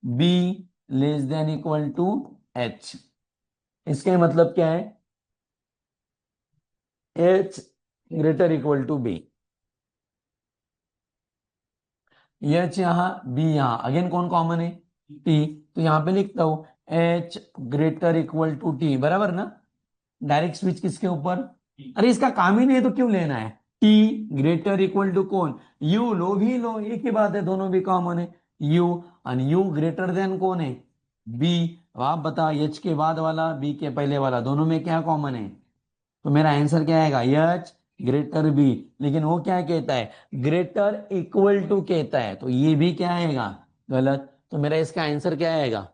B less than equal to H. इसका मतलब क्या है? H greater equal to B. H यहां, बी यहां, अगेन कौन कॉमन है? टी। तो यहां पे लिखता हूं H greater equal to T, बराबर ना? डायरेक्ट स्विच किसके ऊपर? अरे इसका काम ही नहीं है तो क्यों लेना है? टी ग्रेटर इक्वल टू कौन? यू लो, भी लो, एक ही बात है, दोनों भी कॉमन है। यू, और यू ग्रेटर देन कौन है? बी। आप बता, एच के बाद वाला, बी के पहले वाला, दोनों में क्या कॉमन है? तो मेरा आंसर क्या आएगा? H greater B. लेकिन वो क्या कहता है? ग्रेटर इक्वल टू कहता है, तो ये भी क्या आएगा? गलत। तो मेरा इसका आंसर क्या आएगा?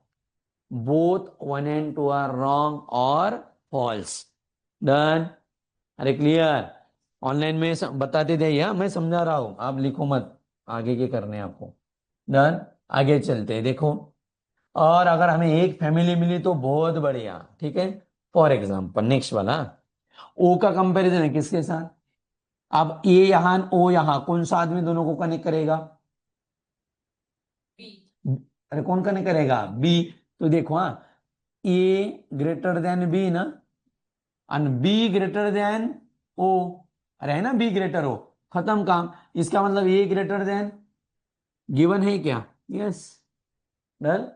Both one and two are wrong और फॉल्स। डन। अरे क्लियर? ऑनलाइन में बताते थे या मैं समझा रहा हूं, आप लिखो मत, आगे के करने हैं आपको। डन। आगे चलते हैं, देखो। और अगर हमें एक फैमिली मिली तो बहुत बढ़िया, ठीक है। फॉर एग्जाम्पल नेक्स्ट वाला, ओ का कंपैरिजन है किसके साथ? अब ए यहां, ओ यहां, कौन सा आदमी दोनों को कनेक्ट करेगा? अरे कौन कनेक्ट करेगा? बी। तो देखो, हाँ, ए ग्रेटर देन बी ना, और बी ग्रेटर देन ओ। अरे है ना, बी ग्रेटर हो, खत्म काम। इसका मतलब ए ग्रेटर देन, गिवन है क्या? यस। डन।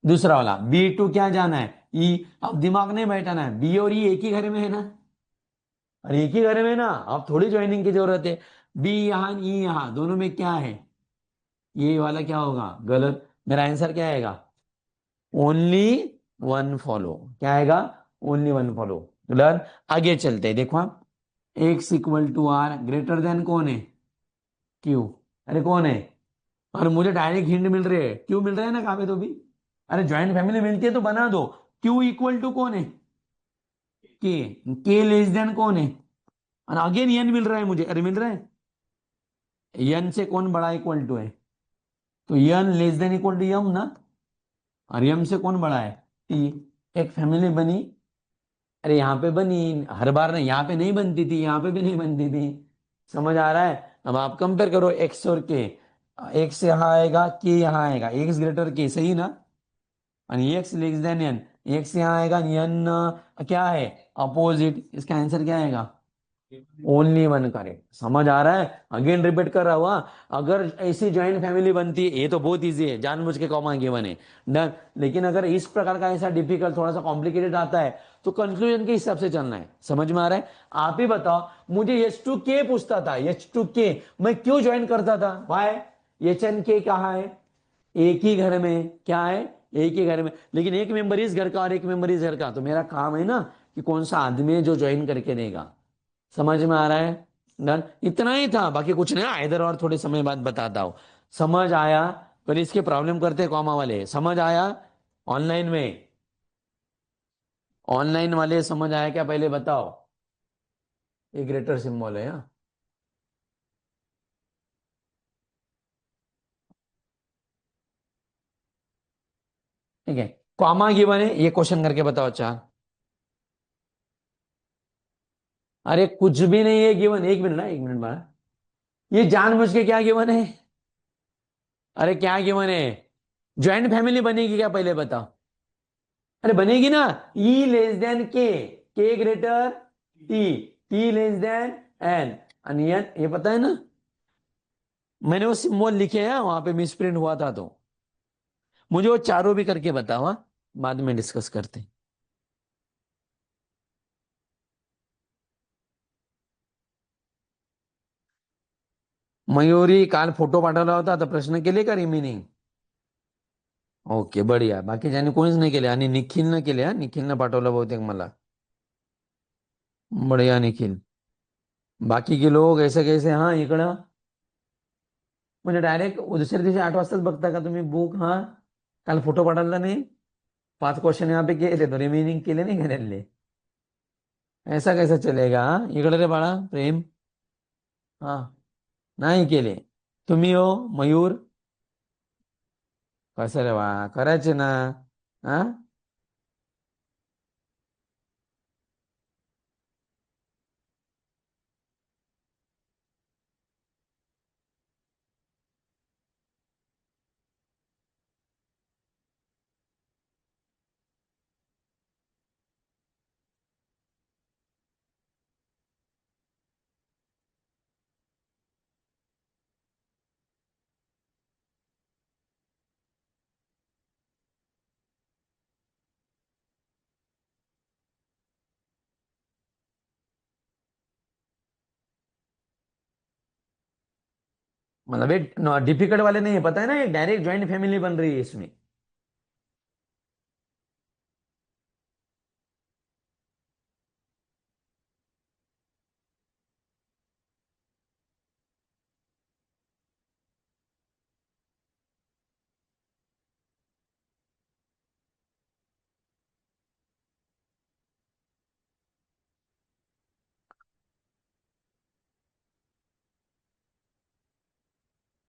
दूसरा वाला बी टू क्या जाना है? ई। अब दिमाग नहीं बैठाना है, बी और ई एक ही घर में है ना, और एक ही घर में ना, अब थोड़ी ज्वाइनिंग की जरूरत है। बी यहां, ई यहां, दोनों में क्या है? ये वाला क्या होगा? गलत। मेरा आंसर क्या आएगा? Only one follow. क्या आएगा? Only one follow. लर्न। आगे चलते हैं, देखो आप, X equal to R greater than कौन है? क्यू। अरे कौन है? और मुझे डायरेक्ट हिंट मिल रही है, क्यू मिल रहा है ना कहाँ पे तो भी। अरे ज्वाइंट फैमिली मिलती है तो बना दो। क्यू इक्वल टू कौन है? के। के लेस देन कौन है? और अगेन एन मिल रहा है मुझे, अरे मिल रहा है। एन से कौन बड़ा इक्वल टू है? तो n less than equal to यम ना, और यम से कौन बड़ा है? टी। एक फैमिली बनी। अरे यहाँ पे बनी, हर बार ना, यहाँ पे नहीं बनती थी, यहाँ पे भी नहीं बनती थी। समझ आ रहा है? अब आप कंपेयर करो एक्स और के। एक्स यहाँ आएगा, के यहाँ आएगा, एक्स ग्रेटर के, सही ना? और X less than N, X यहाँ आएगा, एन क्या है? अपोजिट। इसका आंसर क्या आएगा? Only one correct. समझ आ रहा है? अगेन रिपीट कर रहा हुआ, अगर ऐसी ज्वाइंट फैमिली बनती है, ये तो बहुत इजी है, जानबूझ के कॉमा गिवन है। डन। लेकिन अगर इस प्रकार का ऐसा डिफिकल्ट, थोड़ा सा कॉम्प्लिकेटेड आता है, तो कंक्लूजन के हिसाब से चलना है। समझ में आ रहा है? आप ही बताओ, मुझे एच टू के पूछता था, एच टू के मैं क्यों ज्वाइन करता था? वाई? एच एन के कहा है? एक ही घर में, क्या है? एक ही घर में, लेकिन एक मेंबर इस घर का और एक मेंबर इस घर का, तो मेरा काम है ना कि कौन सा आदमी है जो ज्वाइन करके देगा। समझ में आ रहा है? डन। इतना ही था, बाकी कुछ नहीं, इधर और थोड़े समय बाद बताता हूं। समझ आया? पहले इसके प्रॉब्लम करते हैं कॉमा वाले, समझ आया? ऑनलाइन में, ऑनलाइन वाले समझ आया क्या पहले बताओ? ये ग्रेटर सिंबल है, हाँ? ठीक है। कॉमा गिवन है, ये क्वेश्चन करके बताओ चार। अरे कुछ भी नहीं है गिवन, एक मिनट ना, एक मिनट बाद। ये जानबूझ के क्या गिवन है? अरे क्या गिवन है? ज्वाइंट फैमिली बनेगी क्या पहले बताओ? अरे बनेगी ना। E less than K greater T, T less than N, union, ये पता है ना? मैंने वो सिंबल लिखे हैं वहां पे, मिसप्रिंट हुआ था तो। मुझे वो चारों भी करके बताओ, हाँ? बाद में डिस्कस करते हैं। मयुरी काल फोटो पाठवला होता, तर प्रश्न केले का रिमेनिंग? ओके बढिया. बाकी ज्यांनी कोणीच नाही केले, आणि निखिलनं केले, हा, निखिलनं पाठवलं बहुतेक मला. बढिया निखिल. बाकी के लोग ऐसे कैसे, हाँ इकडं म्हणजे डायरेक्ट दुसऱ्या दिवशी 8 वाजताच बघता का तुम्ही बुक? हाँ, काल फोटो पाठवला नाही, 5 क्वेश्चन यहाँ पे केले तो रिमेनिंग केले नाही केलेले. ऐसा कैसा चलेगा? हाँ इकडे रे बाळा प्रेम. हाँ, नाही केले. तुम्ही हो मयूर, कसं रे बा, करायचे ना. हा. मतलब एक डिफिकल्ट वाले नहीं है, पता है ना, एक डायरेक्ट ज्वाइंट फैमिली बन रही है इसमें।